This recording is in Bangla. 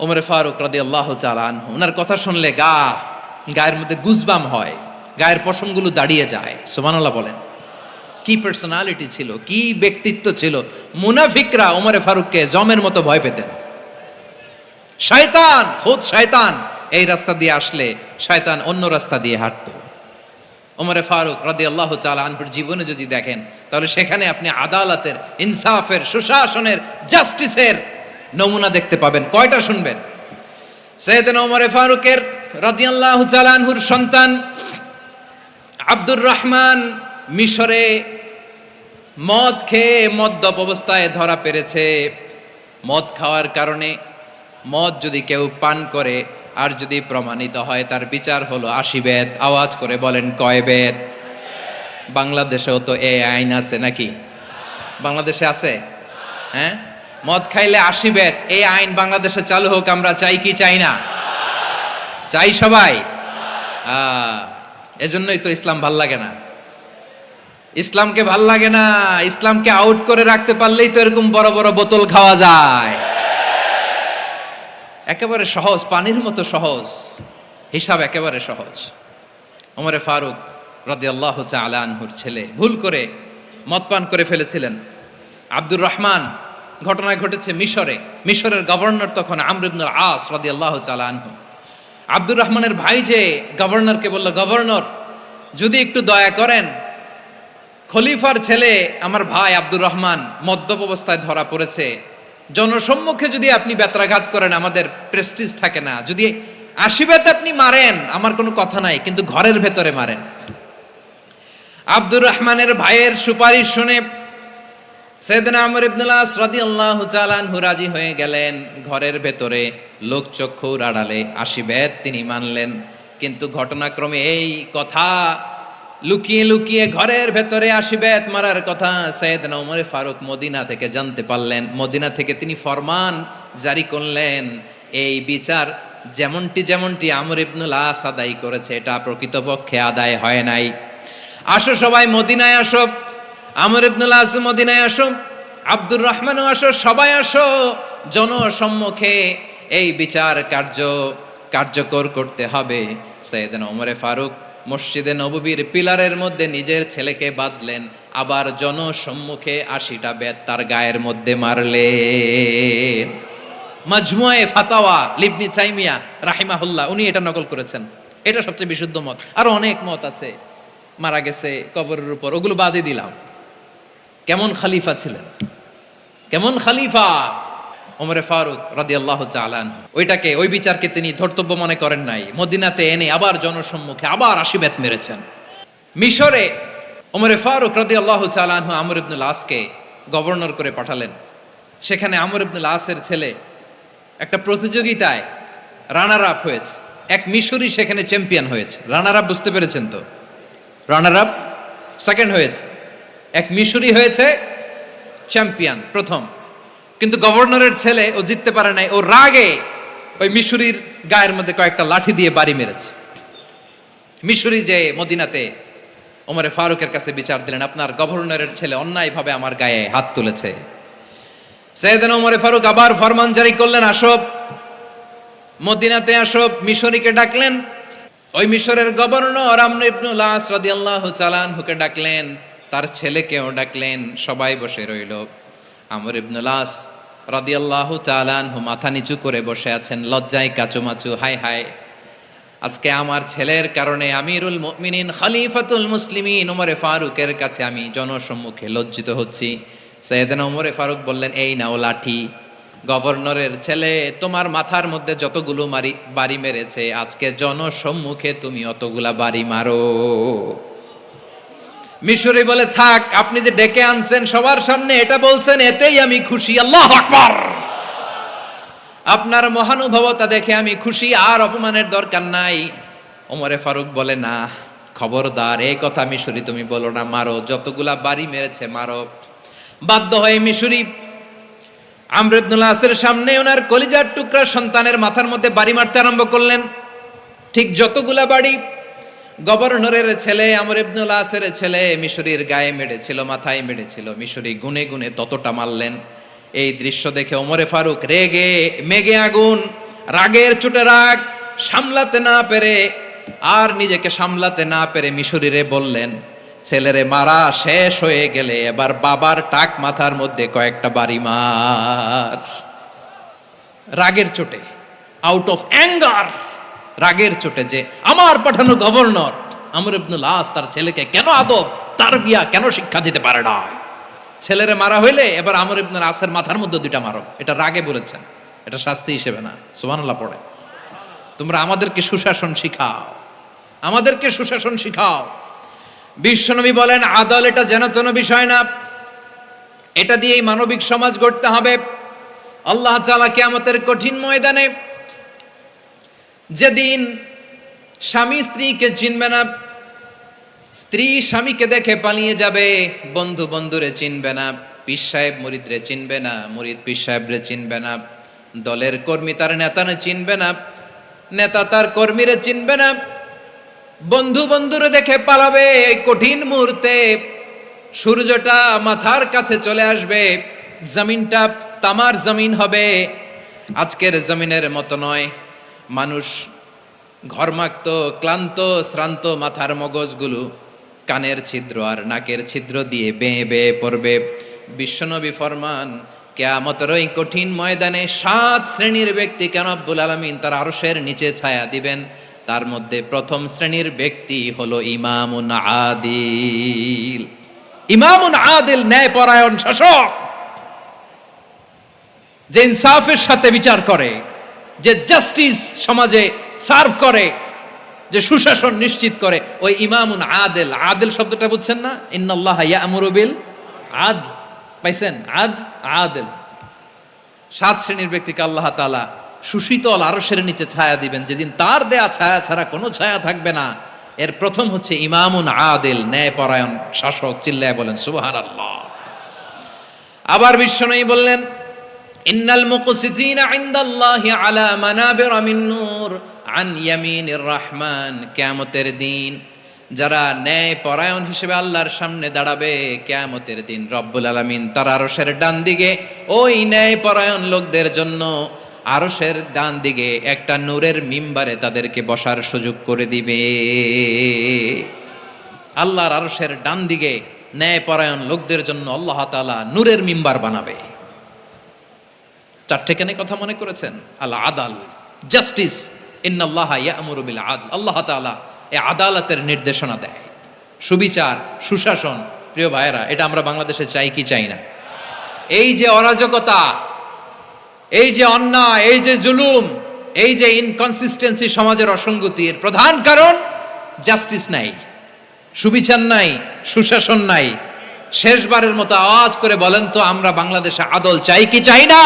ওমরে ফারুক রাদিয়াল্লাহু তাআলা আনহু, ওনার কথা শুনলে গায়ের মধ্যে গুজবাম হয়, গায়ের পশমগুলো দাঁড়িয়ে যায়। সুবহানাল্লাহ বলেন। কি পার্সোনালিটি ছিল, কি ব্যক্তিত্ব ছিল! মুনাফিকরা ওমরে ফারুককে জমের মতো ভয় পেতেন। শয়তান, খোদ শয়তান এই রাস্তা দিয়ে আসলে শয়তান অন্য রাস্তা দিয়ে হাঁটতো। ওমরে ফারুক রাদিয়াল্লাহু তাআলা আনহুর জীবনে যদি দেখেন, তাহলে সেখানে আপনি আদালতের, ইনসাফের, সুশাসনের, জাস্টিসের নমুনা দেখতে পাবেন। কয়টা শুনবেন? সাইয়েদনা ওমরে ফারুকের রাদিয়াল্লাহু তাআলা আনহুর সন্তান আব্দুর রহমান মিশরে মদ খেয়ে মদ্যপ অবস্থায় ধরা পড়েছে। মদ খাওয়ার কারণে, মদ যদি কেউ পান করে আর যদি প্রমাণিত হয়, তার বিচার হলো 80 বেত। আওয়াজ করে বলেন কয় বেত? বাংলাদেশেও তো এই আইন আছে নাকি? বাংলাদেশে আছে? হ্যাঁ, মদ খাইলে 80 বেত, এই আইন বাংলাদেশে চালু হোক। আমরা চাই কি চাই না? চাই সবাই। এজন্যই তো ইসলাম ভাল লাগে না। ইসলামকে ভাল লাগে না। ইসলামকে আউট করে রাখতে পারলেই তো এরকম বড় বড় বোতল খাওয়া যায়। একেবারে সহজ, পানির মতো সহজ, হিসাব একেবারে সহজ। ওমরে ফারুক রাদিয়াল্লাহু তাআলা আনহুর ছেলে ভুল করে মদ পান করে ফেলেছিলেন। আব্দুর রহমান, ঘটনা ঘটেছে মিশরে। মিশরের গভর্নর তখন আমর ইবনুল আস রাদিয়াল্লাহু তাআলা আনহু। আব্দুর রহমানের ভাই যে গভর্নরকে বলল, গভর্নর যদি একটু দয়া করেন, খলিফার ছেলে আমার ভাই আব্দুর রহমান মদ্যপ অবস্থায় ধরা পড়েছে, জনসম্মুখে যদি আপনি বেত্রাঘাত করেন আমাদের প্রেস্টিজ থাকে না, যদি 80 বেত আপনি মারেন আমার কোনো কথা নাই, কিন্তু ঘরের ভেতরে মারেন। আব্দুর রহমানের ভাইয়ের সুপারিশ শুনে সাইয়েদনা আমর ইবনুল আস রাদিয়াল্লাহু তাআলা আনহু রাজি হয়ে গেলেন। ঘরের ভেতরে লোকচক্ষুর আড়ালে 80 বেত তিনি মানলেন। কিন্তু ঘটনাক্রমে এই কথা লুকিয়ে লুকিয়ে ঘরের ভেতরে 80 বেত মারার কথা সাইয়েদনা ওমরে ফারুক মদিনা থেকে জানতে পারলেন। মদিনা থেকে তিনি ফরমান জারি করলেন, এই বিচার যেমনটি আমর ইবনুল আস আদায় করেছে, এটা প্রকৃতপক্ষে আদায় হয় নাই। আসো সবাই মদিনায় আসো, আমর ইবনুল আস মদিনায় আসো, আব্দুর রহমানও আসো, সবাই আসো, জনসম্মুখে এই বিচার কার্যকর করতে হবে। সাইয়েদনা ওমরে ফারুক মসজিদে নববীর পিলারের মধ্যে নিজের ছেলেকে বাঁধলেন, আবার জনসম্মুখে 80টা বেত তার গায়ের মধ্যে মারলেন। মাজমুয়ে ফাতাওয়া ইবনে তাইমিয়া রাহিমাহুল্লাহ উনি এটা নকল করেছেন। এটা সবচেয়ে বিশুদ্ধ মত। আরো অনেক মত আছে, মারা গেছে কবরের উপর, ওগুলো বাদই দিলাম। কেমন খলিফা ছিলেন, কেমন খলিফা ওমরে ফারুক রাদিয়াল্লাহু তাআলা আনহু। ওই বিচারকে তিনি ধর্তব্য মনে করেন নাই। মদিনাতে এনে আবার জনসম্মুখে আবার 80 বেত মেরেছেন। মিশরে ওমরে ফারুক রাদিয়াল্লাহু তাআলা আনহু আমর ইবনুল আসকে গভর্নর করে পাঠালেন। সেখানে আমর ইবনুল আসের ছেলে একটা প্রতিযোগিতায় রানার আপ হয়েছে। এক মিশরি সেখানে চ্যাম্পিয়ন হয়েছে। রানার আপ বুঝতে পেরেছেন তো? রানার আপ সেকেন্ড হয়েছে, এক মিশরি হয়েছে চ্যাম্পিয়ন প্রথম। কিন্তু গভর্নরের ছেলে ও জিততে পারে নাই। ও রাগে ওই মিশরির গায়ের মধ্যে কয়েকটা লাঠি দিয়ে বাড়ি মেরেছে। মিশরি যে মদিনাতে ওমরে ফারুকের কাছে বিচার দিলেন, আপনার গভর্নরের ছেলে অন্যায়ভাবে আমার গায়ে হাত তুলেছে। সাইয়েদনা ওমরে ফারুক আবার ফরমান জারি করলেন, আসো মদিনাতে আসো। মিশরীকে ডাকলেন। ওই মিশরের গভর্নর আমর ইবনুল আস রাদিয়াল্লাহু তাআলা আনহুকে ডাকলেন, তার ছেলেকেও ডাকলেন। সবাই বসে রইল। আমর ইবনুল আস রাদিয়াল্লাহু তাআলা আনহু মাথা নিচু করে বসে আছেন, লজ্জায় কাচুমাচু। হায় হায়, আজকে আমার ছেলের কারণে আমিরুল মুমিনিন খলিফাতুল মুসলিমিন ওমরে ফারুকের কাছে আমি জনসম্মুখে লজ্জিত হচ্ছি। সাইয়েদনা ওমরে ফারুক বললেন, এই নাও লাঠি। গভর্নরের ছেলে তোমার মাথার মধ্যে যতগুলো বাড়ি মেরেছে, আজকে জনসম্মুখে তুমি অতগুলা বাড়ি মারো। মিশরি বলে, থাক, আপনি যে ডেকে আনছেন সবার সামনে এটা বলছেন, এতেই আমি খুশি। আল্লাহু আকবার। আপনার মহানুভবতা দেখে আমি খুশি, আর অপমানের দরকার নাই। ওমরে ফারুক বলে, না, খবরদার, এই কথা মিশরি তুমি বলো না, মারো, যতগুলা বাড়ি মেরেছে মারো। বাধ্য হয়ে মিশরি আমর ইবনুল আসের সামনে ওনার কলিজার টুকরা সন্তানের মাথার মধ্যে বাড়ি মারতে আরম্ভ করলেন। ঠিক যতগুলা বাড়ি গভর্নরের ছেলে আমর ইবনুল আসের ছেলে মিশরীর গায়ে মেরেছিল, মাথায় মেরেছিল, মিশরী গুনে গুনে ততটা মারলেন। এই দৃশ্য দেখে ওমরে ফারুক রেগে মেগে আগুন, রাগের চোটে রাগ সামলাতে না পেরে আর নিজেকে সামলাতে না পেরে মিশরীরে বললেন, ছেলেরে মারা শেষ হয়ে গেলে এবার বাবার টাক মাথার মধ্যে কয়েকটা বাড়ি মার। রাগের চোটে, আউট অফ অ্যাঙ্গার, রাগের চোটে যে আমার পাঠানো গভর্নর আমর ইবনুল আস তার ছেলেকে কেন আদব তারবিয়া কেন শিক্ষা দিতে পারে না, ছেলেরে মারা হইলে এবার আমর ইবনুল আসের মাথার মধ্যে দুইটা মারো। এটা রাগে বলেছেন, এটা শাস্তি হিসেবে না। সুবহানাল্লাহ পড়ে। তোমরা আমাদেরকে সুশাসন শিখাও, আমাদেরকে সুশাসন শিখাও। বিশ্বনবী বলেন আদল এটা যেন তেন বিষয় না, এটা দিয়েই মানবিক সমাজ গড়তে হবে। আল্লাহ তাআলা কিয়ামতের কঠিন ময়দানে যেদিন স্বামী স্ত্রীকে চিনবে না, স্ত্রী স্বামীকে দেখে পালিয়ে যাবে, বন্ধু বন্ধুরে চিনবে না, পীর সাহেব মুরিদরে চিনবে না, মুরিদ পীর সাহেবরে চিনবে না, দলের কর্মী তার নেতারে চিনবে না, নেতা তার কর্মীরে চিনবে না, বন্ধু বন্ধুরে দেখে পালাবে। এই কঠিন মুহূর্তে সূর্যটা মাথার কাছে চলে আসবে, জমিনটা তামার জমিন হবে, আজকের জমিনের মতো নয়। মানুষ ঘর্মাক্ত ক্লান্ত শ্রান্ত মাথার মগজগুলো কানের ছিদ্র আর নাকের ছিদ্র দিয়ে বেয়ে বেয়ে পড়বে। বিশ্বনবী ফরমান কিয়ামতের ওই কঠিন ময়দানে 7 শ্রেণীর ব্যক্তিকে রব্বুল আলামিন তার আরশের নিচে ছায়া দিবেন। তার মধ্যে প্রথম শ্রেণীর ব্যক্তি হলো ইমামুন আদিল। ইমামুন আদিল, ন্যায়পরায়ণ শাসক, যে ইনসাফের সাথে বিচার করে, যে জাস্টিস সমাজে সার্ভ করে, যে সুশাসন নিশ্চিত করে, ওই ইমামুন আদিল। আদিল শব্দটা বুঝছেন না? ইন্নাল্লাহা ইয়া'মুরু বিল আদল, পাইছেন? আদিল। 7 শ্রেণীর ব্যক্তিকে আল্লাহ তাআলা সুশীতল আরশের নিচে ছায়া দিবেন, যেদিন তার দেয়া ছায়া ছাড়া কোনো ছায়া থাকবে না। এর প্রথম হচ্ছে ইমামুন আদিল, ন্যায়পরায়ণ শাসক। চিল্লায় বলেন সুবহানাল্লাহ। আবার বিশ্বনবী বললেন ইন্নাল মুকসিতিনা ইনদাল্লাহি আলা মানাবিরা মিন নূর আন ইয়ামিনির রহমান। কিয়ামতের দিন যারা ন্যায়পরায়ণ হিসেবে আল্লাহর সামনে দাঁড়াবে, কিয়ামতের দিন রব্বুল আলামিন তার আরশের ডান দিকে ওই ন্যায়পরায়ণ লোকদের জন্য আরশের ডান দিকে একটা নূরের মিম্বারে তাদেরকে বসার সুযোগ করে দিবে। আল্লাহর আরশের ডান দিকে ন্যায়পরায়ণ লোকদের জন্য আল্লাহ তাআলা নূরের মিম্বার বানাবে। 4টে কেন কথা মনে করেছেন? আল আদাল, জাস্টিস। ইন্নাল্লাহা ইয়া'মুরু বিল আদল। আল্লাহ তাআলা এই আদালতের নির্দেশনা দেয়, সুবিচার, সুশাসন। প্রিয় ভাইয়েরা, এটা আমরা বাংলাদেশে চাই কি চাই না? এই যে অরাজকতা, এই যে অন্যায়, এই যে জুলুম, এই যে ইনকনসিস্টেন্সি সমাজের অসঙ্গতির প্রধান কারণ জাস্টিস নাই, সুবিচার নাই, সুশাসন নাই। শেষবারের মতো আওয়াজ করে বলেন তো, আমরা বাংলাদেশে আদল চাই কি চাই না?